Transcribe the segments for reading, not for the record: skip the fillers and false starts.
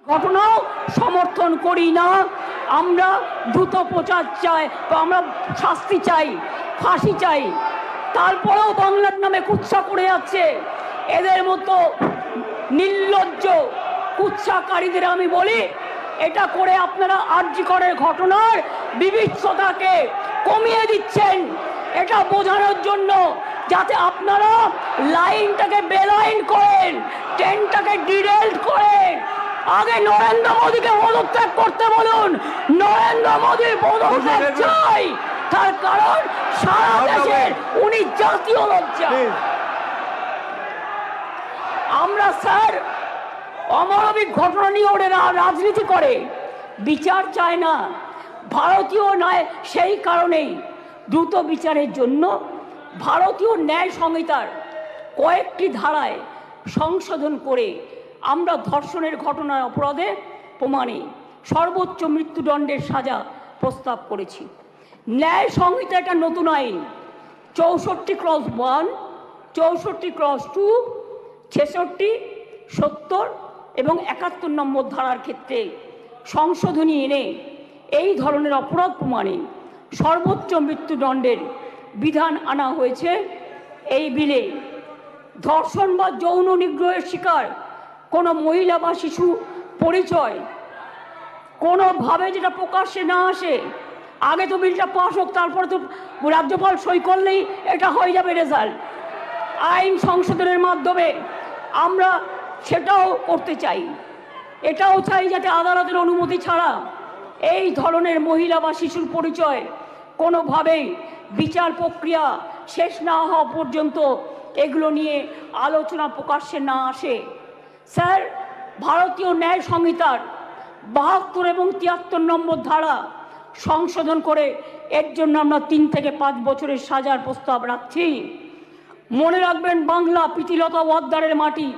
ঘটনাও সমর্থন করি না। আমরা দ্রুত প্রচার চাই, আমরা শাস্তি চাই, ফাঁসি চাই। তারপরেও বাংলার নামে কুৎসা করে যাচ্ছে এদের মতো নির্লজ্জ কুৎসাকারীদের আমি বলি, এটা করে আপনারা আরজি করের ঘটনার বিভৎসতাকে কমিয়ে দিচ্ছেন, এটা বোঝানোর জন্য যাতে আপনারা লাইনটাকে বেলাইন করেন, ট্রেনটাকে ডিরেল্ট করেন। আগে নরেন্দ্র মোদীকে পদত্যাগ করতে বলুন, নরেন্দ্র মোদীর পদত্যাগ চাই, তার কারণ সারা দেশের উনি জাতীয় লজ্জা। আমরা স্যার অমানবিক ঘটনা নিয়ে ওরা রাজনীতি করে, বিচার চায় না, ভারতীয় ন্যায়। সেই কারণেই দ্রুত বিচারের জন্য ভারতীয় ন্যায় সংহিতার কয়েকটি ধারায় সংশোধন করে আমরা ধর্ষণের ঘটনার অপরাধে প্রমাণে সর্বোচ্চ মৃত্যুদণ্ডের সাজা প্রস্তাব করেছি। ন্যায় সংহিতা একটা নতুন আইন 64(1), 64(2), 66, 70 এবং 71 নম্বর ধারার ক্ষেত্রে সংশোধনী এনে এই ধরনের অপরাধ প্রমাণে সর্বোচ্চ মৃত্যুদণ্ডের বিধান আনা হয়েছে এই বিলে। ধর্ষণ বা যৌন নিগ্রহের শিকার কোনো মহিলা বা শিশু পরিচয় কোনোভাবে যেটা প্রকাশ্যে না আসে, আগে তো বিলটা পাস হোক, তারপরে তো রাজ্যপাল সই করলেই এটা হয়ে যাবে রেজাল্ট। আইন সংশোধনের মাধ্যমে আমরা সেটাও করতে চাই। এটাও চাই যাতে আদালতের অনুমতি ছাড়া এই ধরনের মহিলা বা শিশুর পরিচয় কোনোভাবেই বিচার প্রক্রিয়া শেষ না হওয়া পর্যন্ত এগুলো নিয়ে আলোচনা প্রকাশ্যে না আসে। স্যার, ভারতীয় ন্যায় সংহিতার 72 এবং 73 নম্বর ধারা সংশোধন করে এর জন্য আমরা 3 থেকে 5 বছরের সাজার প্রস্তাব রাখছি। মনে রাখবেন, বাংলা প্রীতিলতা ওয়াদ্দারের মাটি,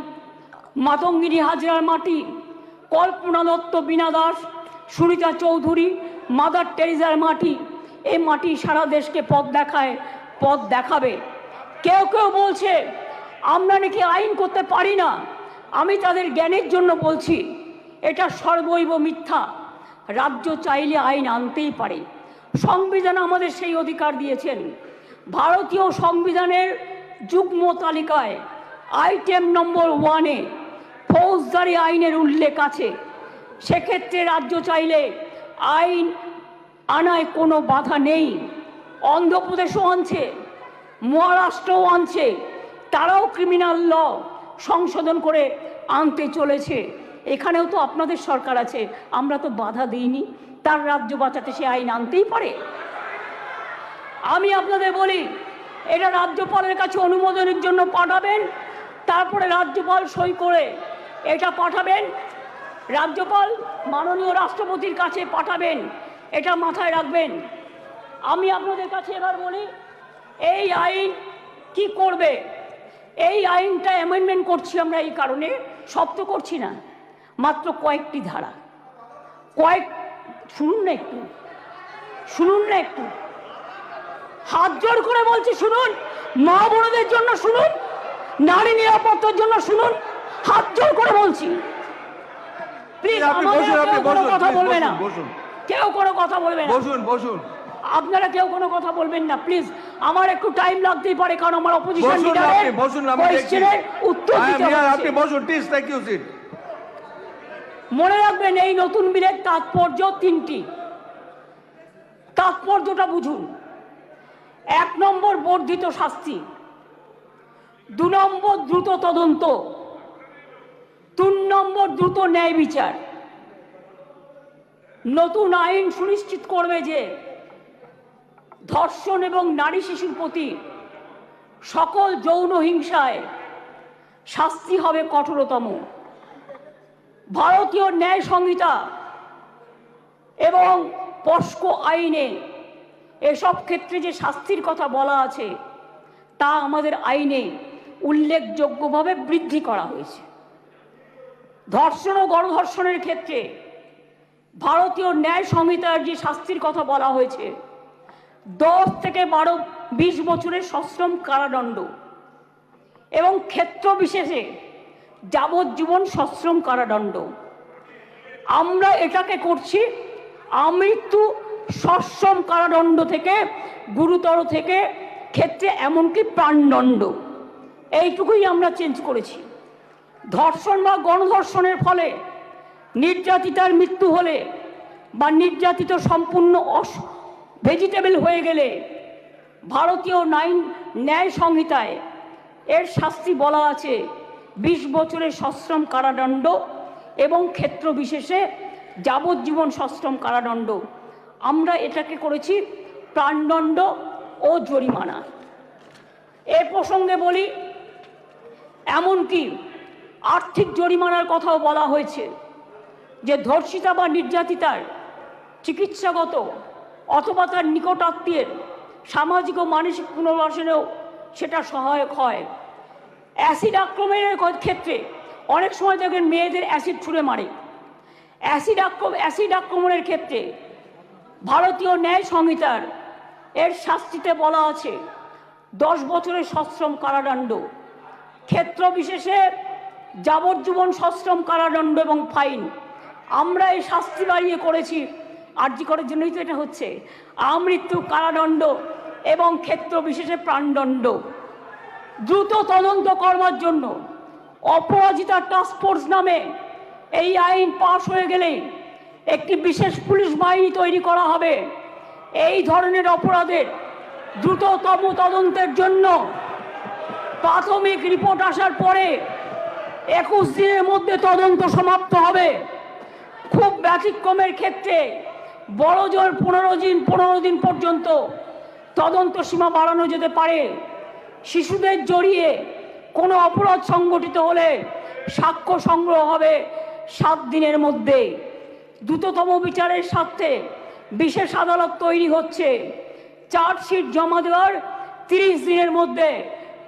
মাতঙ্গিনী হাজরার মাটি, কল্পনা দত্ত, বীণা দাস, সুনিতা চৌধুরী, মাদার টেরিজার মাটি। এই মাটি সারা দেশকে পথ দেখায়, পথ দেখাবে। কেউ কেউ বলছে আমরা নাকি আইন করতে পারি না। আমি তাদের জ্ঞানের জন্য বলছি, এটা সর্বৈব মিথ্যা। রাজ্য চাইলে আইন আনতেই পারে, সংবিধান আমাদের সেই অধিকার দিয়েছেন। ভারতীয় সংবিধানের যুগ্ম তালিকায় আইটেম নম্বর 1-এ ফৌজদারি আইনের উল্লেখ আছে। সেক্ষেত্রে রাজ্য চাইলে আইন আনায় কোনো বাধা নেই। অন্ধ্রপ্রদেশও আনছে, মহারাষ্ট্রও আনছে, তারাও ক্রিমিনাল ল সংশোধন করে আনতে চলেছে। এখানেও তো আপনাদের সরকার আছে, আমরা তো বাধা দিইনি। তার রাজ্য বাঁচাতে সে আইন আনতেই পারে। আমি আপনাদের বলি, এটা রাজ্যপালের কাছে অনুমোদনের জন্য পাঠাবেন, তারপরে রাজ্যপাল সই করে এটা পাঠাবেন, রাজ্যপাল মাননীয় রাষ্ট্রপতির কাছে পাঠাবেন। এটা মাথায় রাখবেন। আমি আপনাদের কাছে এবার বলি, এই আইন কি করবে? এই আইনটা অ্যামেন্ডমেন্ট করছি আমরা এই কারণে, সব তো করছি না, মাত্র কয়েকটি ধারা, শুনুন না একটু, শুনুন না একটু, হাত জোর করে বলছি শুনুন। মা বোনদের জন্য শুনুন, নারী নিরাপত্তার জন্য শুনুন, হাত জোর করে বলছি। প্লিজ, কথা বলবে না, কেউ কোনো কথা বলবে না, আপনারা কেউ কোনো কথা বলবেন না প্লিজ। আমার একটু টাইম লাগতেই পারে, কারণ আমার অপোজিশন লিডারের কোয়েশ্চেনের উত্তর দিতে হবে। মনে রাখবেন, এই নতুন বিলের তাৎপর্য 3টি। তাৎপর্যটা বুঝুন। 1 নম্বর, বর্ধিত শাস্তি। 2 নম্বর, দ্রুত তদন্ত। 3 নম্বর, দ্রুত ন্যায় বিচার। নতুন আইন সুনিশ্চিত করবে যে ধর্ষণ এবং নারী শিশুর প্রতি সকল যৌন হিংসায় শাস্তি হবে কঠোরতম। ভারতীয় ন্যায় সংহিতা এবং পস্কো আইনে এসব ক্ষেত্রে যে শাস্তির কথা বলা আছে তা আমাদের আইনে উল্লেখযোগ্যভাবে বৃদ্ধি করা হয়েছে। ধর্ষণ ও গণধর্ষণের ক্ষেত্রে ভারতীয় ন্যায় সংহিতার যে শাস্তির কথা বলা হয়েছে 10 থেকে 20 বছরের সশ্রম কারাদণ্ড এবং ক্ষেত্র বিশেষে যাবজ্জীবন সশ্রম কারাদণ্ড। আমরা এটাকে করছি আমৃত্যু সশ্রম কারাদণ্ড থেকে গুরুতর থেকে ক্ষেত্রে এমনকি প্রাণদণ্ড, এইটুকুই আমরা চেঞ্জ করেছি। ধর্ষণ বা গণধর্ষণের ফলে নির্যাতিতার মৃত্যু হলে বা নির্যাতিত সম্পূর্ণ ভেজিটেবল হয়ে গেলে ভারতীয় ন্যায় সংহিতায় এর শাস্তি বলা আছে 20 বছরের সশ্রম কারাদণ্ড এবং ক্ষেত্র বিশেষে যাবজ্জীবন সশ্রম কারাদণ্ড। আমরা এটাকে করেছি প্রাণদণ্ড ও জরিমানা। এ প্রসঙ্গে বলি, এমনকি আর্থিক জরিমানার কথাও বলা হয়েছে, যে ধর্ষিতা বা নির্যাতিতার চিকিৎসাগত অথবা তার নিকটাত্মীয়ের সামাজিক ও মানসিক পুনর্বাসনেও সেটা সহায়ক হয়। অ্যাসিড আক্রমণের ক্ষেত্রে অনেক সময় দেখেন মেয়েদের অ্যাসিড ছুঁড়ে মারে। অ্যাসিড আক্রমণের ক্ষেত্রে ভারতীয় ন্যায় সংহিতার এর শাস্তিতে বলা আছে 10 বছরের সশ্রম কারাদণ্ড, ক্ষেত্র বিশেষে যাবজ্জীবন সশ্রম কারাদণ্ড এবং ফাইন। আমরা এই শাস্তি বাড়িয়ে করেছি, আরজি করার জন্যই তো এটা হচ্ছে, আমৃত্যু কারাদণ্ড এবং ক্ষেত্র বিশেষে প্রাণদণ্ড। দ্রুত তদন্ত করবার জন্য অপরাজিতা টাস্ক ফোর্স নামে এই আইন পাশ হয়ে গেলে একটি বিশেষ পুলিশ বাহিনী তৈরি করা হবে। এই ধরনের অপরাধের দ্রুততম তদন্তের জন্য প্রাথমিক রিপোর্ট আসার পরে 21 দিনের মধ্যে তদন্ত সমাপ্ত হবে। খুব ব্যতিক্রমের ক্ষেত্রে বড় জোর 15 দিন পর্যন্ত তদন্ত সীমা বাড়ানো যেতে পারে। শিশুদের জড়িয়ে কোনো অপরাধ সংগঠিত হলে সাক্ষ্য সংগ্রহ হবে 7 দিনের মধ্যে। দ্রুততম বিচারের স্বার্থে বিশেষ আদালত তৈরি হচ্ছে। চার্জশিট জমা দেওয়ার 30 দিনের মধ্যে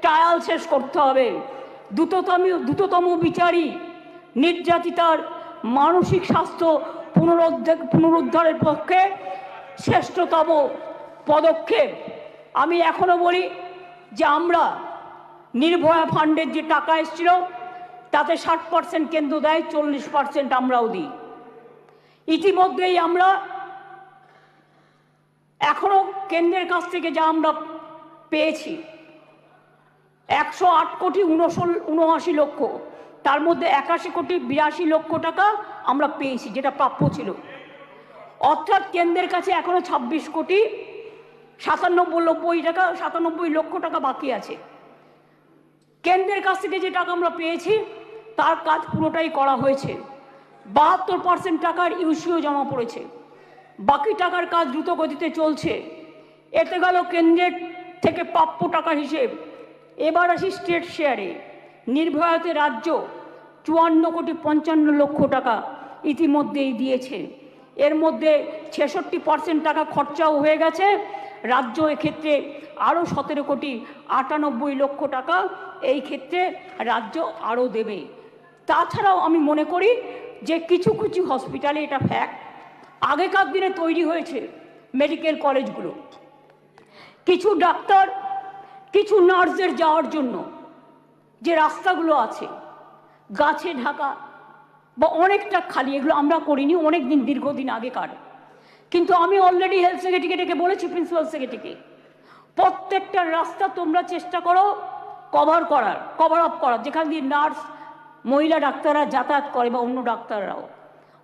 ট্রায়াল শেষ করতে হবে। দ্রুততম বিচারী নির্যাতিতার মানসিক স্বাস্থ্য পুনরুদ্ধারের পক্ষে শ্রেষ্ঠতম পদক্ষেপ। আমি এখনো বলি যে আমরা নির্ভয়া ফান্ডের যে টাকা এসেছিল তাতে 60% কেন্দ্র দেয়, 40% আমরাও দিই। ইতিমধ্যেই আমরা এখনো কেন্দ্রের কাছ থেকে যা আমরা পেয়েছি 108 কোটি 79 লক্ষ, তার মধ্যে 81 কোটি 82 লক্ষ টাকা আমরা পেয়েছি, যেটা প্রাপ্য ছিল। অর্থাৎ কেন্দ্রের কাছে এখনো 26 কোটি 97 লক্ষ টাকা বাকি আছে। কেন্দ্রের কাছ থেকে যে টাকা আমরা পেয়েছি তার কাজ পুরোটাই করা হয়েছে। 72% টাকার ইউসিও জমা পড়েছে, বাকি টাকার কাজ দ্রুত গতিতে চলছে। এতে গেল কেন্দ্রের থেকে প্রাপ্য টাকার হিসেব। এবার আসি স্টেট শেয়ারে। নির্ভয়াতে রাজ্য 54 কোটি 55 লক্ষ টাকা ইতিমধ্যেই দিয়েছে। এর মধ্যে 66% টাকা খরচাও হয়ে গেছে। রাজ্য এক্ষেত্রে আরও 17 কোটি 98 লক্ষ টাকা এই ক্ষেত্রে রাজ্য আরও দেবে। তাছাড়াও আমি মনে করি যে কিছু কিছু হসপিটালে, এটা ফ্যাক্ট, আগেকার দিনে তৈরি হয়েছে মেডিকেল কলেজগুলো, কিছু ডাক্তার কিছু নার্সদের যাওয়ার জন্য যে রাস্তাগুলো আছে গাছে ঢাকা বা অনেকটা খালি, এগুলো আমরা করিনি, অনেক দিন দীর্ঘদিন আগেকার। কিন্তু আমি অলরেডি হেলথ সেক্রেটারিকে ডেকে বলেছি, প্রিন্সিপাল সেক্রেটারিকে, প্রত্যেকটা রাস্তা তোমরা চেষ্টা করো কভার আপ করার, যেখান দিয়ে নার্স মহিলা ডাক্তাররা যাতায়াত করে বা অন্য ডাক্তাররাও।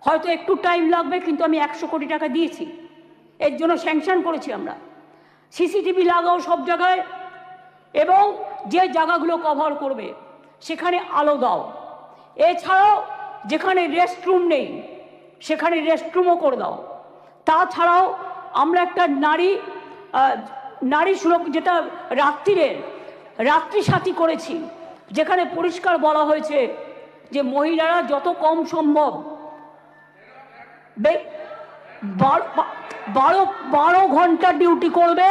হয়তো একটু টাইম লাগবে, কিন্তু আমি 100 কোটি টাকা দিয়েছি, এর জন্য স্যাংশন করেছি আমরা। সিসিটিভি লাগাও সব জায়গায়, এবং যে জায়গাগুলো কভার করবে সেখানে আলো দাও। এছাড়াও যেখানে রেস্টরুম নেই সেখানে রেস্টরুমও করে দাও। তাছাড়াও আমরা একটা নারী সুরক্ষা, যেটা রাত্রি সাথী করেছি, যেখানে পরিষ্কার বলা হয়েছে যে মহিলারা যত কম সম্ভব 12 ঘন্টা ডিউটি করবে।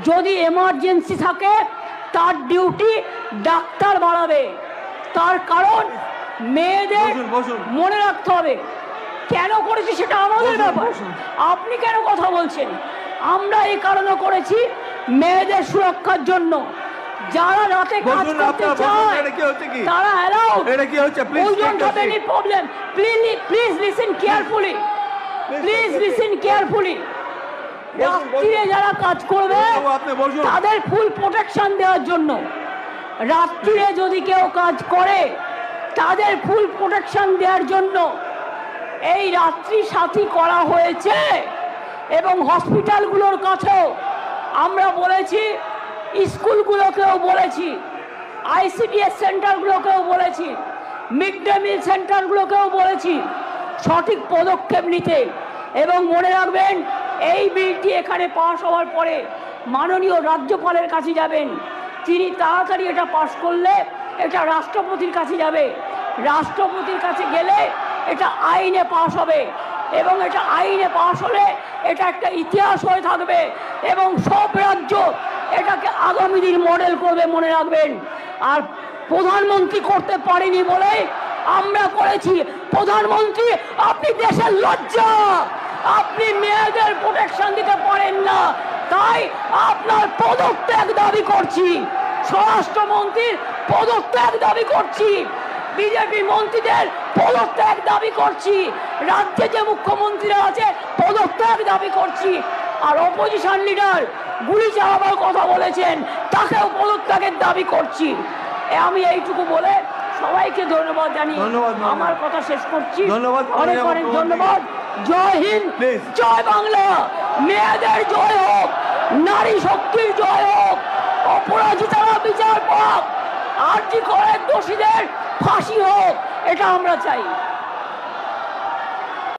যদি এমার্জেন্সি থাকে তার ডিউটি ডাক্তার বাড়াবে। তার কারণ মেয়েদের মনে রাখতে হবে কেন করেছি, সেটা আমাদের ব্যাপার। আপনি কেন কথা বলছেন? আমরা এই কারণে করেছি মেয়েদের সুরক্ষার জন্য। যারা রাতে কাজ করতে চায় তারা allowed. We don't have any problem. Please listen carefully. Carefully, please listen carefully. রাত্রিরে যারা কাজ করবে তাদের ফুল প্রোটেকশন দেওয়ার জন্য, রাত্রিরে যদি কেউ কাজ করে তাদের ফুল প্রোটেকশন দেওয়ার জন্য এই রাত্রি সাথী করা হয়েছে। এবং হসপিটালগুলোর কাছেও আমরা বলেছি, স্কুলগুলোকেও বলেছি, আইসিডিএস সেন্টারগুলোকেও বলেছি, মিড ডে মিল সেন্টারগুলোকেও বলেছি সঠিক পদক্ষেপ নিতে। এবং মনে রাখবেন, এই বিলটি এখানে পাশ হওয়ার পরে মাননীয় রাজ্যপালের কাছে যাবেন। তিনি তাড়াতাড়ি এটা পাশ করলে এটা রাষ্ট্রপতির কাছে যাবে। রাষ্ট্রপতির কাছে গেলে এটা আইনে পাশ হবে, এবং এটা আইনে পাশ হলে এটা একটা ইতিহাস হয়ে থাকবে এবং সব রাজ্য এটাকে আগামী দিন মডেল করবে, মনে রাখবেন। আর প্রধানমন্ত্রী করতে পারেনি বলে আমরা করেছি। প্রধানমন্ত্রী, আপনি দেশের লজ্জা, আপনি মেয়েদের প্রোটেকশন দিতে পারেন না, তাই আপনার পদত্যাগ দাবি করছি। স্বরাষ্ট্রমন্ত্রীর পদত্যাগ দাবি করছি, বিজেপি মন্ত্রীদের পদত্যাগ দাবি করছি, রাজ্যে যে মুখ্যমন্ত্রীরা আছে পদত্যাগ দাবি করছি। আর অপোজিশন লিডার গুলি চালাবার কথা বলেছেন, তাকেও পদত্যাগের দাবি করছি। আমি এইটুকু বলে সবাইকে ধন্যবাদ জানিয়ে আমার কথা শেষ করছি। অনেক অনেক ধন্যবাদ। জয় হিন্দ, জয় বাংলা। মেয়েদের জয় হোক, নারী শক্তির জয় হোক, অপরাজিতারা বিচার পাক, আর জি করে দোষীদের ফাঁসি হোক, এটা আমরা চাই।